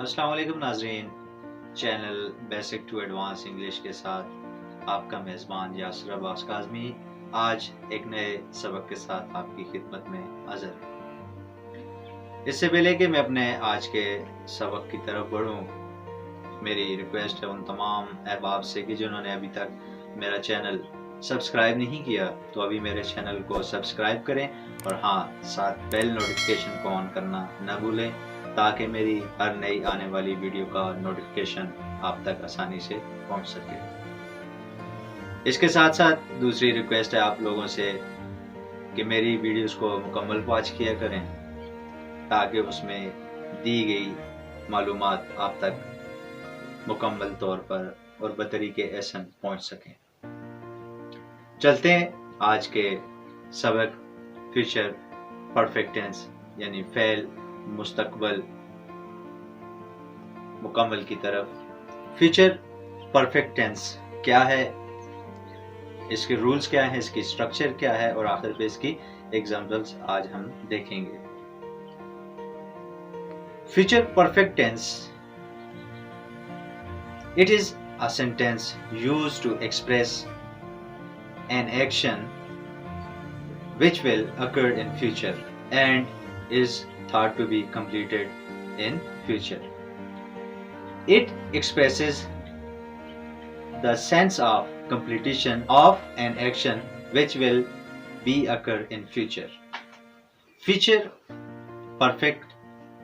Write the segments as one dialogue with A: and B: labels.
A: अस्सलाम वालेकुम नाजरीन। Channel basic to advance English के साथ आपका मेज़बान यासर अब्बास काज़मी आज एक नए सबक के साथ आपकी खिदमत में हाज़िर है। इससे पहले कि मैं अपने आज के सबक की तरफ बढ़ूँ, मेरी रिक्वेस्ट है उन तमाम अहबाब से कि जिन्होंने अभी तक मेरा चैनल सब्सक्राइब नहीं किया तो अभी मेरे चैनल को सब्सक्राइब करें और हाँ, साथ बेल नोटिफिकेशन को ऑन करना न भूलें ताकि मेरी हर नई आने वाली वीडियो का नोटिफिकेशन आप तक आसानी से पहुंच सके। इसके साथ साथ दूसरी रिक्वेस्ट है आप लोगों से कि मेरी वीडियोस को मुकम्मल वॉच किया करें ताकि उसमें दी गई मालूमात आप तक मुकम्मल तौर पर और बतरीके एहसन पहुंच सकें। चलते हैं आज के सबक फ्यूचर परफेक्ट टेंस यानी फेल मुस्तकबल मुकम्मल की तरफ। फ्यूचर परफेक्ट टेंस क्या है, इसके रूल्स क्या है, इसकी स्ट्रक्चर क्या है और आखिर पे इसकी एग्जांपल्स आज हम देखेंगे। Future perfect tense, it is a sentence used to express an action which will occur in future and is thought to be completed in future. It expresses the sense of completion of an action which will be occur in future. Future perfect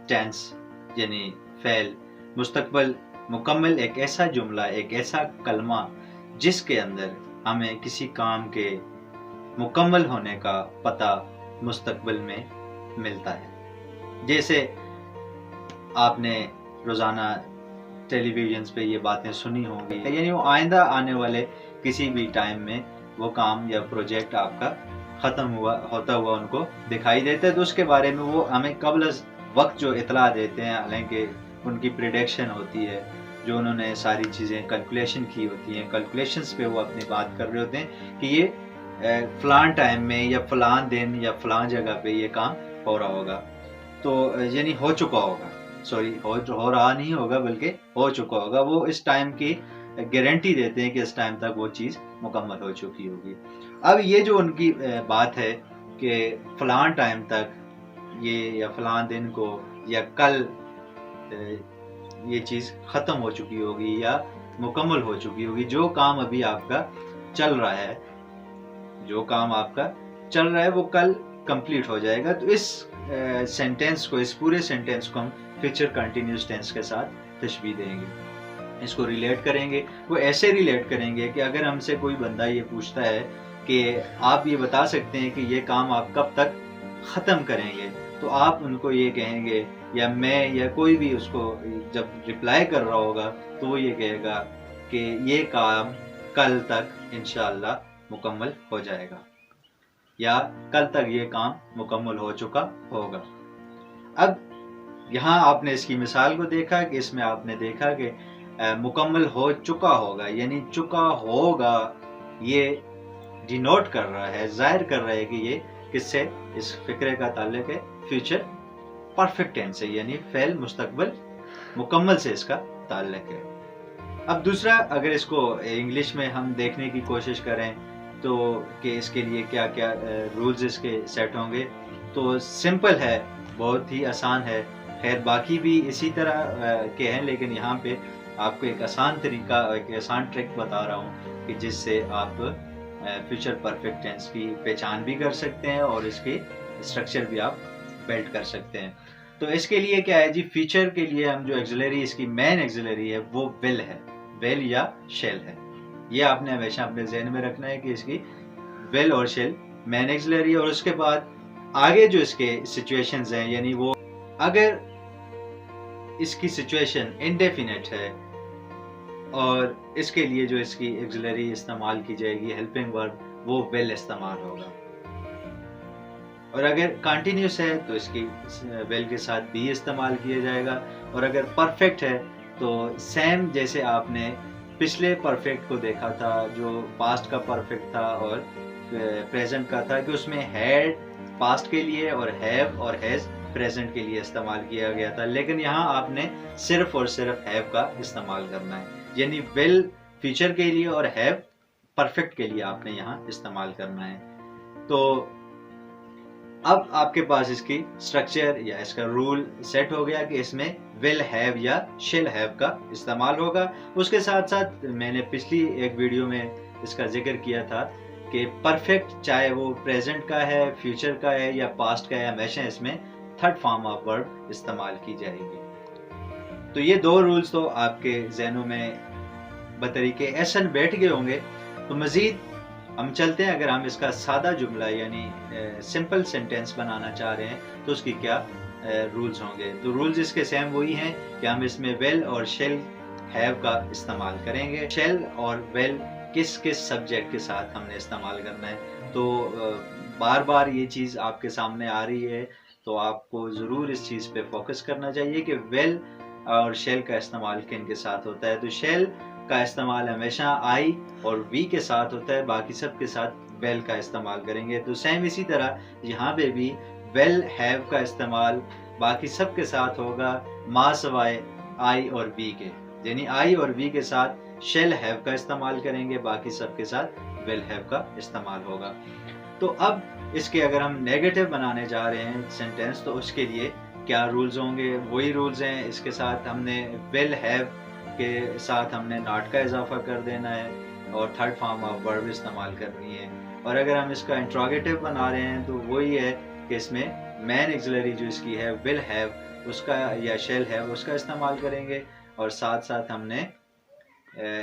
A: tense यानी fail मुस्तकबल मुकम्मल एक ऐसा जुमला, एक ऐसा कलमा जिसके अंदर हमें किसी काम के मुकम्मल होने का पता मुस्तकबिल में मिलता है। जैसे आपने रोज़ाना टेलीविजन पे ये बातें सुनी होंगी, यानी वो आइंदा आने वाले किसी भी टाइम में वो काम या प्रोजेक्ट आपका ख़त्म होता हुआ उनको दिखाई देता है, तो उसके बारे में वो हमें कबल वक्त जो इतला देते हैं, हालांकि उनकी प्रिडिक्शन होती है, जो उन्होंने सारी चीज़ें कैलकुलेशन की होती हैं, कैलकुलेशंस पे वो अपनी बात कर रहे होते हैं कि ये फ़लान टाइम में या फ़लान दिन या फ़लान जगह पे ये काम हो रहा होगा, तो यानी हो चुका होगा, सॉरी हो रहा नहीं होगा बल्कि हो चुका होगा। वो इस टाइम की गारंटी देते हैं कि इस टाइम तक वो चीज़ मुकम्मल हो चुकी होगी। अब ये जो उनकी बात है कि फ़लान टाइम तक ये या फ़लान दिन को या कल ये चीज़ ख़त्म हो चुकी होगी या मुकम्मल हो चुकी होगी, जो काम अभी आपका चल रहा है, जो काम आपका चल रहा है वो कल कंप्लीट हो जाएगा। तो इस सेंटेंस को, इस पूरे सेंटेंस को हम फ्यूचर कंटिन्यूस टेंस के साथ तशबीह देंगे, इसको रिलेट करेंगे। वो ऐसे रिलेट करेंगे कि अगर हमसे कोई बंदा ये पूछता है कि आप ये बता सकते हैं कि ये काम आप कब तक ख़त्म करेंगे, तो आप उनको ये कहेंगे, या मैं या कोई भी उसको जब रिप्लाई कर रहा होगा तो वो ये कहेगा कि ये काम कल तक इंशाअल्लाह मुकम्मल हो जाएगा या कल तक ये काम मुकम्मल हो चुका होगा। अब यहाँ आपने इसकी मिसाल को देखा कि इसमें आपने देखा कि मुकम्मल हो चुका होगा, यानी चुका होगा ये डिनोट कर रहा है, जाहिर कर रहा है कि ये किससे, इस फिक्रे का ताल्लुक है फ्यूचर परफेक्ट टेंस है, यानी फेल मुस्तकबिल मुकम्मल से इसका ताल्लुक है। अब दूसरा, अगर इसको इंग्लिश में हम देखने की कोशिश करें तो कि इसके लिए क्या क्या रूल्स इसके सेट होंगे, तो सिंपल है, बहुत ही आसान है। खैर बाकी भी इसी तरह के हैं, लेकिन यहाँ पे आपको एक आसान तरीका, एक आसान ट्रिक बता रहा हूँ कि जिससे आप फ्यूचर परफेक्ट टेंस की पहचान भी कर सकते हैं और इसकी स्ट्रक्चर भी आप बिल्ड कर सकते हैं। तो इसके लिए क्या है जी, फ्यूचर के लिए हम जो एक्सिलरी, इसकी मेन एक्सिलरी है वो विल है, विल या शेल है। ये आपने हमेशा अपने जहन में रखना है कि इसकी विल और शेल मेन एक्सिलरी है। और उसके बाद आगे जो इसके सिचुएशंस हैं, यानी वो अगर इसकी सिचुएशन इंडेफिनेट है और इसके लिए जो इसकी एक्सिलरी इस्तेमाल की जाएगी, हेल्पिंग वर्ब, वो विल इस्तेमाल होगा। और अगर कंटिन्यूस है तो इसकी विल के साथ बी इस्तेमाल किया जाएगा। और अगर परफेक्ट है तो सेम जैसे आपने पिछले परफेक्ट को देखा था, जो पास्ट का परफेक्ट था और प्रेजेंट का था, कि उसमें हैड पास्ट के लिए और हैव और हैज प्रेजेंट के लिए इस्तेमाल किया गया था, लेकिन यहाँ आपने सिर्फ और सिर्फ हैव का इस्तेमाल करना है, यानी विल फ्यूचर के लिए और हैव परफेक्ट के लिए आपने यहाँ इस्तेमाल करना है। तो अब आपके पास इसकी स्ट्रक्चर या इसका रूल सेट हो गया कि इसमें विल हैव या शेल हैव का इस्तेमाल होगा। उसके साथ साथ मैंने पिछली एक वीडियो में इसका जिक्र किया था कि परफेक्ट चाहे वो प्रेजेंट का है, फ्यूचर का है या पास्ट का है, हमेशा इसमें थर्ड फॉर्म ऑफ वर्ब इस्तेमाल की जाएगी। तो ये दो रूल्स तो आपके जहनों में बतरीके एहसन बैठ गए होंगे। तो मजीद हम चलते हैं, अगर हम इसका सादा जुमला यानी सिंपल सेंटेंस बनाना चाह रहे हैं तो उसकी क्या रूल्स होंगे। तो रूल्स इसके सेम वही हैं कि हम इसमें विल और शेल हैव का इस्तेमाल करेंगे। शेल और विल किस किस सब्जेक्ट के साथ हमने इस्तेमाल करना है। तो बार बार ये चीज़ आपके सामने आ रही है, तो आपको ज़रूर इस चीज़ पे फोकस करना चाहिए कि विल और शेल का इस्तेमाल किन के साथ होता है। तो शेल का इस्तेमाल हमेशा आई और वी के साथ होता है, बाकी सब के साथ विल का इस्तेमाल करेंगे। तो सेम इसी तरह यहाँ पे भी विल हैव का इस्तेमाल बाकी सब के साथ होगा मा सवाए आई और वी के, यानी आई और वी के साथ शेल हैव का इस्तेमाल करेंगे, बाकी सब के साथ विल हैव का इस्तेमाल होगा। तो अब इसके अगर हम नेगेटिव बनाने जा रहे हैं सेंटेंस, तो उसके लिए क्या रूल्स होंगे। वही रूल्स हैं, इसके साथ हमने विल हैव के साथ हमने नॉट का इजाफा कर देना है और थर्ड फॉर्म ऑफ वर्ब इस्तेमाल करनी है। और अगर हम इसका इंट्रोगेटिव बना रहे हैं तो वही है कि इसमें मैन एक्सिलरी जो इसकी है विल हैव उसका या शेल हैव उसका इस्तेमाल करेंगे, और साथ साथ हमने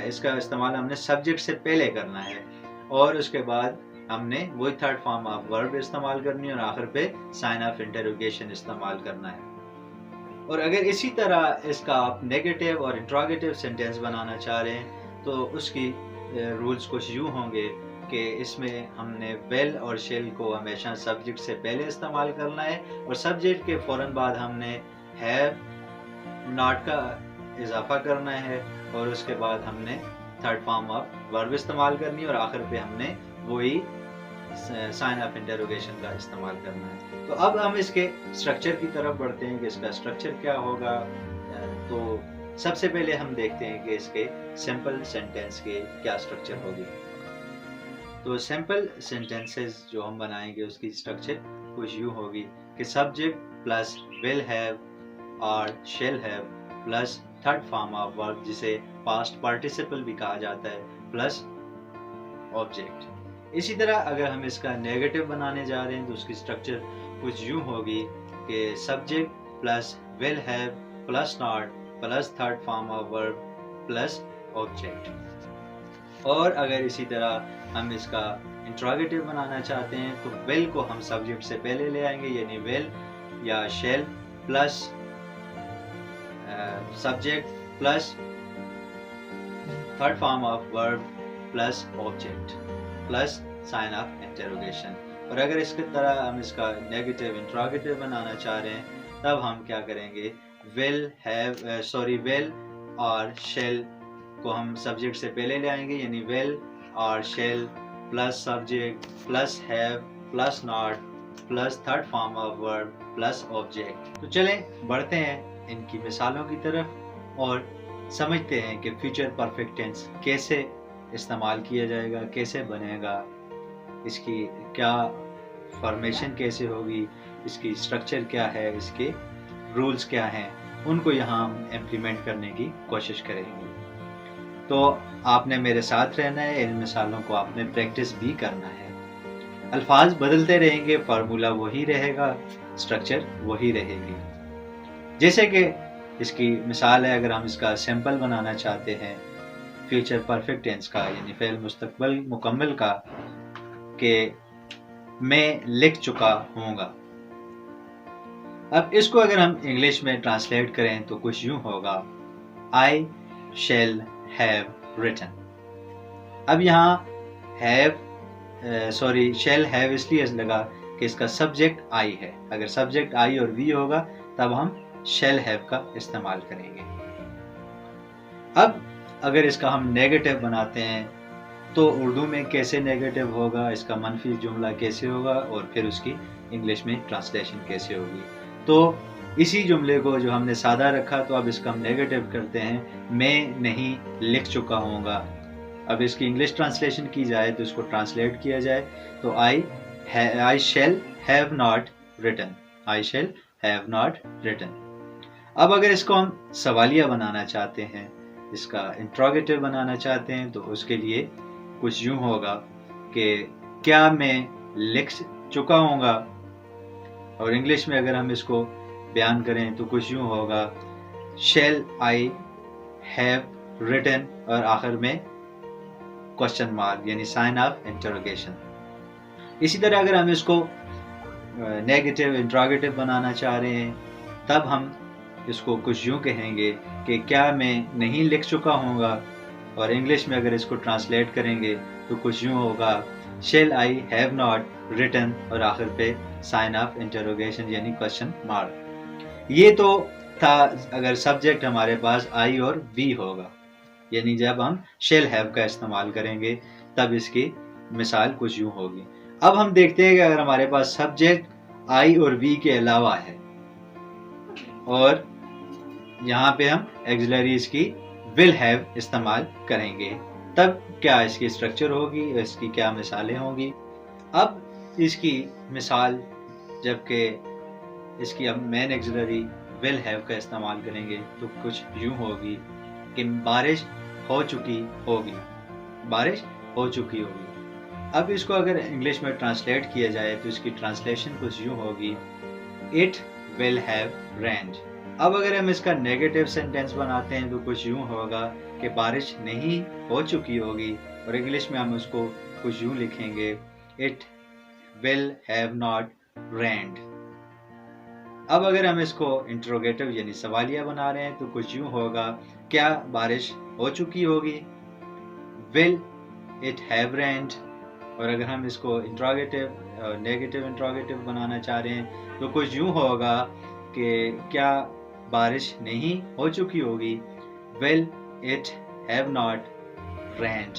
A: इसका इस्तेमाल हमने सब्जेक्ट से पहले करना है, और उसके बाद हमने वही थर्ड फॉर्म ऑफ वर्ब इस्तेमाल करनी है, और आखिर पे साइन ऑफ इंटरोगेशन इस्तेमाल करना है। और अगर इसी तरह इसका आप नेगेटिव और इंट्रोगेटिव सेंटेंस बनाना चाह रहे हैं तो उसकी रूल्स कुछ यूँ होंगे कि इसमें हमने विल और शेल को हमेशा सब्जेक्ट से पहले इस्तेमाल करना है, और सब्जेक्ट के फ़ौरन बाद हमने हैव नॉट का इजाफा करना है, और उसके बाद हमने थर्ड फॉर्म ऑफ वर्ब इस्तेमाल करनी है, और आखिर पे हमने वही साइन ऑफ इंटरोगेशन का इस्तेमाल करना है। तो अब हम इसके स्ट्रक्चर की तरफ बढ़ते हैं कि इसका स्ट्रक्चर क्या होगा। तो सबसे पहले हम देखते हैं कि इसके सिंपल सेंटेंस के क्या स्ट्रक्चर होगी। तो सिंपल सेंटेंसेस जो हम बनाएंगे उसकी स्ट्रक्चर कुछ यूँ होगी कि सब्जेक्ट प्लस विल हैव और shall have plus third form of verb जिसे पास्ट पार्टिसिपल भी कहा जाता है प्लस ऑब्जेक्ट। इसी तरह अगर हम इसका नेगेटिव बनाने जा रहे हैं तो उसकी स्ट्रक्चर कुछ यूँ होगी कि subject plus will have plus not plus third form of verb plus object. और अगर इसी तरह हम इसका इंट्रोगेटिव बनाना चाहते हैं तो विल को हम सब्जेक्ट से पहले ले आएंगे, यानी विल या shell plus subject plus third form of verb plus object plus sign of interrogation. और अगर इसकी तरह हम इसका नेगेटिव इंट्रोगेटिव बनाना चाह रहे हैं तब हम क्या करेंगे, विल और शेल को हम सब्जेक्ट से पहले ले आएंगे, यानी विल और shell plus subject plus have plus not plus third form of verb plus object. तो चलें बढ़ते हैं इनकी मिसालों की तरफ और समझते हैं कि फ्यूचर परफेक्ट टेंस कैसे इस्तेमाल किया जाएगा, कैसे बनेगा, इसकी क्या फॉर्मेशन कैसे होगी, इसकी स्ट्रक्चर क्या है, इसके रूल्स क्या हैं, उनको यहाँ हम इम्प्लीमेंट करने की कोशिश करेंगे। तो आपने मेरे साथ रहना है, इन मिसालों को आपने प्रैक्टिस भी करना है। अल्फाज बदलते रहेंगे, फार्मूला वही रहेगा, स्ट्रक्चर वही रहेगी। जैसे कि इसकी मिसाल है, अगर हम इसका सैंपल बनाना चाहते हैं फ्यूचर परफेक्ट टेंस का, यानी फ़ेल मुस्तकबल मुकम्मल का, कि मैं लिख चुका हूँगा। अब इसको अगर हम इंग्लिश में ट्रांसलेट करें तो कुछ यूँ होगा, आई शेल हैव रिटन। अब यहाँ शेल हैव इसलिए लगा कि इसका सब्जेक्ट आई है। अगर सब्जेक्ट आई और वी होगा तब हम शेल हैव का इस्तेमाल करेंगे। अब अगर इसका हम नेगेटिव बनाते हैं तो उर्दू में कैसे नेगेटिव होगा, इसका मनफी जुमला कैसे होगा और फिर उसकी इंग्लिश में ट्रांसलेशन कैसे होगी। तो इसी जुमले को जो हमने सादा रखा तो अब इसका हम नेगेटिव करते हैं, मैं नहीं लिख चुका हूँगा। अब इसकी इंग्लिश ट्रांसलेशन की जाए तो इसको ट्रांसलेट किया जाए तो I shall have not written, I shall have not written. अब अगर इसको हम सवालिया बनाना चाहते हैं, इसका इंट्रोगेटिव बनाना चाहते हैं, तो उसके लिए कुछ यूं होगा कि क्या मैं लिख चुका हूँगा, और इंग्लिश में अगर हम इसको बयान करें तो कुछ यूं होगा शेल आई हैव रिटन, और आखिर में क्वेश्चन मार्क यानी साइन ऑफ इंटरोगेशन। इसी तरह अगर हम इसको नेगेटिव इंट्रोगेटिव बनाना चाह रहे हैं, तब हम इसको कुछ यूं कहेंगे कि क्या मैं नहीं लिख चुका हूँगा, और इंग्लिश में अगर इसको ट्रांसलेट करेंगे तो कुछ यूं होगा shall I have not written, और आखिर पे साइन ऑफ इंटरोगेशन यानी क्वेश्चन मार्क। ये तो था अगर सब्जेक्ट हमारे पास आई और वी होगा, यानी जब हम शेल हैव का इस्तेमाल करेंगे तब इसकी मिसाल कुछ यूं होगी। अब हम देखते हैं कि अगर हमारे पास सब्जेक्ट आई और वी के अलावा है और यहाँ पे हम एक्सिलरीज की विल हैव इस्तेमाल करेंगे, तब क्या इसकी स्ट्रक्चर होगी, इसकी क्या मिसालें होंगी। अब इसकी मिसाल जबकि इसकी अब मेन एक्सिलरी विल हैव का इस्तेमाल करेंगे तो कुछ यूं होगी कि बारिश हो चुकी होगी, बारिश हो चुकी होगी। अब इसको अगर इंग्लिश में ट्रांसलेट किया जाए तो इसकी ट्रांसलेशन कुछ यूं होगी इट विल हैव रेन्ड। अब अगर हम इसका नेगेटिव सेंटेंस बनाते हैं तो कुछ यूं होगा कि बारिश नहीं हो चुकी होगी, और इंग्लिश में हम उसको कुछ यूं लिखेंगे इट विल हैव नॉट रेन्ड। अब अगर हम इसको इंट्रोगेटिव यानी सवालिया बना रहे हैं तो कुछ यूं होगा क्या बारिश हो चुकी होगी, विल इट हैव रेन्ड। और अगर हम इसको इंट्रोगेटिव नेगेटिव इंट्रोगेटिव बनाना चाह रहे हैं तो कुछ यूं होगा कि क्या बारिश नहीं हो चुकी होगी, विल इट हैव नॉट रेन्ड।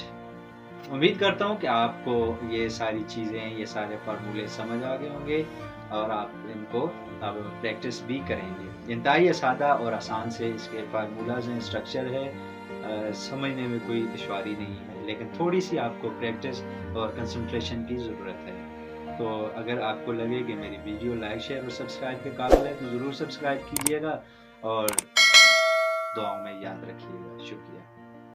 A: उम्मीद करता हूँ कि आपको ये सारी चीज़ें, ये सारे फार्मूले समझ आ गए होंगे और आप इनको अब प्रैक्टिस भी करेंगे। इंतहाई सादा और आसान से इसके फार्मूलाज हैं, स्ट्रक्चर है, समझने में कोई दुश्वारी नहीं है, लेकिन थोड़ी सी आपको प्रैक्टिस और कंसंट्रेशन की ज़रूरत है। तो अगर आपको लगे कि मेरी वीडियो लाइक शेयर और सब्सक्राइब के काबिल है तो ज़रूर सब्सक्राइब कीजिएगा और दुआओं में याद रखिएगा। शुक्रिया।